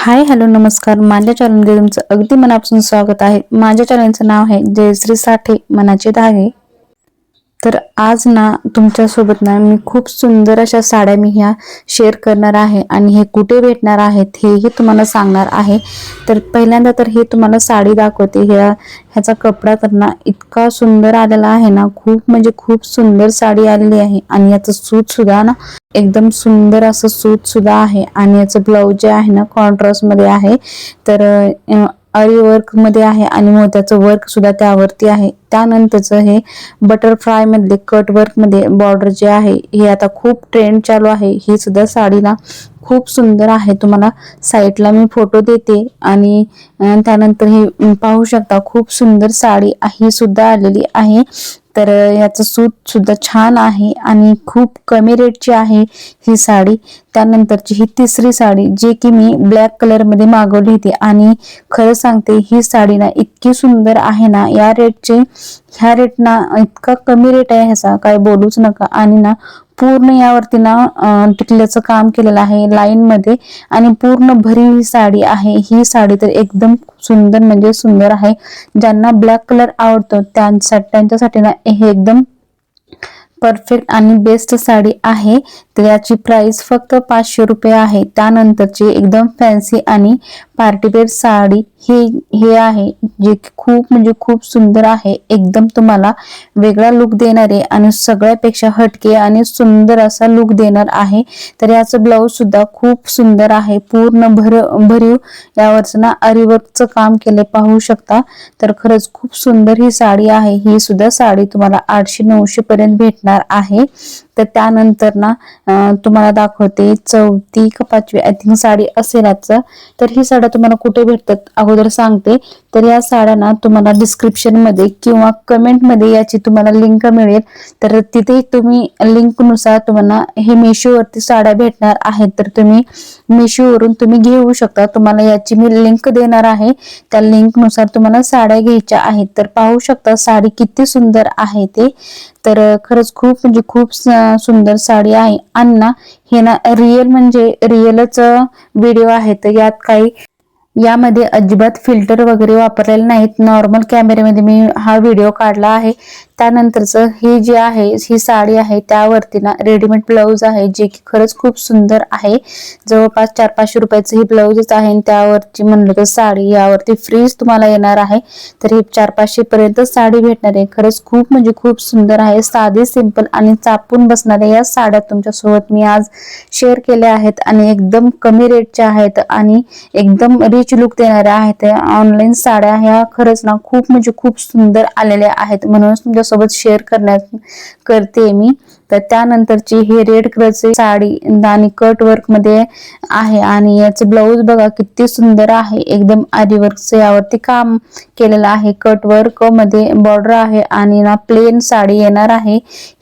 Hi hello नमस्कार. माझ्या चॅनलमध्ये तुमचं अगदी मनापासून स्वागत आहे. माझ्या चॅनलचं नाव आहे जयश्री साठे मनाचे धागे. तर आज ना तुमच्यासोबत ना मी खूप सुंदर अशा साड्या मी ह्या शेअर करणार आहे आणि हे कुठे भेटणार आहेत हेही तुम्हाला सांगणार आहे. तर पहिल्यांदा तर हे तुम्हाला साडी दाखवते. ह्याचा कपडा तर ना इतका सुंदर आलेला आहे ना, खूप म्हणजे खूप सुंदर साडी आलेली आहे. आणि याचं सूत सुद्धा ना एकदम सुंदर असं सूत सुद्धा आहे. आणि याचं ब्लाऊज जे आहे ना कॉन्ट्रास्ट मध्ये आहे. तर अरी वर्क मध्ये आहे आणि मोत्याचं वर्क सुद्धा त्यावरती आहे. त्यानंतरचं हे बटरफ्लाय मधले कट वर्क मध्ये बॉर्डर जे आहे हे आता खूप ट्रेंड चालू आहे. ही सुद्धा साडीला खूप सुंदर आहे. तुम्हाला साईडला मी फोटो देते आणि त्यानंतर हे पाहू शकता. खूप सुंदर साडी ही सुद्धा आलेली आहे. तर याचं सूत सुद्धा छान आहे आणि खूप कमी रेटची आहे ही साडी. त्यानंतरची ही तिसरी साडी जी की मी ब्लॅक कलर मध्ये मागवली होती आणि खरं सांगते ही साडी ना इतकी सुंदर आहे ना, ह्या रेट ना इतका कमी रेट आहे ह्याचा काय बोलूच नका. आणि ना पूर्ण यावरती ना टिकल्याचं काम केलेलं आहे लाईन मध्ये आणि पूर्ण भरीव ही साडी आहे. ही साडी तर एकदम सुंदर म्हणजे सुंदर आहे. ज्यांना ब्लॅक कलर आवडतो त्यांच्यासाठी ना हे एकदम परफेक्ट आणि बेस्ट साडी आहे. तर याची प्राइस फक्त 500 रुपये आहे. त्यानंतरची एकदम फॅन्सी आणि पार्टीवेअर साडी हे आहे जे खूप म्हणजे खूप सुंदर आहे. एकदम तुम्हाला वेगळा लुक देणारे आणि सगळ्यापेक्षा हटके आणि सुंदर असा लुक देणार आहे. तर याचं ब्लाऊज सुद्धा खूप सुंदर आहे. पूर्ण भरीव यावरच ना अरीवर्कचं काम केले पाहू शकता. तर खरंच खूप सुंदर ही साडी आहे. ही सुद्धा साडी तुम्हाला 800-900 पर्यंत भेटणार आहे. तर त्यानंतर ना तुम्हाला दाखवते चौथी का पाचवी आय थिंक साडी असेल याचं. तर ही साड्या तुम्हाला कुठे भेटतात अगोदर सांगते. तर या साड्या ना तुम्हाला डिस्क्रिप्शन मध्ये किंवा कमेंट मध्ये याची तुम्हाला लिंक मिळेल. तर तिथे तुम्ही लिंक नुसार तुम्हाला हे मिशोवरती साड्या भेटणार आहेत. तर तुम्ही मिशोवरून तुम्ही घेऊ शकता. तुम्हाला याची मी लिंक देणार आहे. त्या लिंक नुसार तुम्हाला साड्या घ्यायच्या आहेत. तर पाहू शकता साडी किती सुंदर आहे ते. तर खरंच खूप म्हणजे खूप सुंदर साडी आहे. आणि ना हे ना रिअल म्हणजे रिअलच व्हिडिओ आहे. तर यामध्ये अजिबात फिल्टर वगैरे वापरलेले नाहीत. नॉर्मल कॅमेऱ्यामध्ये मी हा व्हिडिओ काढला आहे. त्यानंतरचं ही जी आहे ही साडी आहे त्यावरती ना रेडीमेड ब्लाऊज आहे जे की खरंच खूप सुंदर आहे. जवळपास 400-500 रुपयाचं ही ब्लाऊजच आहे. आणि त्यावरची म्हणलं तर साडी यावरती फ्रीज तुम्हाला येणार आहे. तर ही 400-500 पर्यंत साडी भेटणार आहे. खरंच खूप म्हणजे खूप सुंदर आहे. साधी सिंपल आणि चापून बसणाऱ्या या साड्या तुमच्यासोबत मी आज शेअर केल्या आहेत. आणि एकदम कमी रेटच्या आहेत आणि एकदम रिच लुक देणाऱ्या आहेत. ऑनलाईन साड्या ह्या खरंच ना खूप म्हणजे खूप सुंदर आलेल्या आहेत. म्हणूनच तुमच्यासोबत शेअर करते मी. तर त्यानंतरची ही रेड कलरची साडी आणि कट वर्क मध्ये आहे. आणि याचं ब्लाऊज बघा किती सुंदर आहे. एकदम आरी वर्कचं यावरती काम केलेलं आहे. कट वर्क मध्ये बॉर्डर आहे आणि ना प्लेन साडी येणार आहे.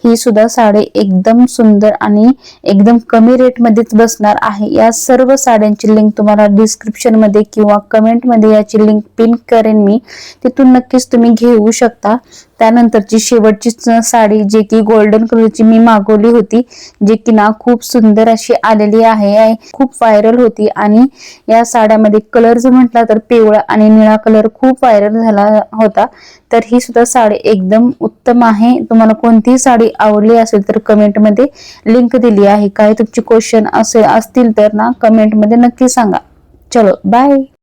ही सुद्धा साडी एकदम सुंदर आणि एकदम कमी रेट मध्येच बसणार आहे. या सर्व साड्यांची लिंक तुम्हाला डिस्क्रिप्शन मध्ये किंवा कमेंट मध्ये याची लिंक पिन करेन मी. तिथून नक्कीच तुम्ही घेऊ शकता. त्यानंतरची शेवटची साडी जे की गोल्डन कलरची मी मागवली होती जे की ना खूप सुंदर अशी आलेली आहे. खूप व्हायरल होती. आणि या साड्यामध्ये कलर जर म्हटला तर पिवळा आणि निळा कलर खूप व्हायरल झाला होता. तर ही सुद्धा साडी एकदम उत्तम आहे. तुम्हाला कोणतीही साडी आवडली असेल तर कमेंट मध्ये लिंक दिली आहे. काही तुमची क्वेश्चन असतील तर ना कमेंट मध्ये नक्की सांगा. चलो बाय.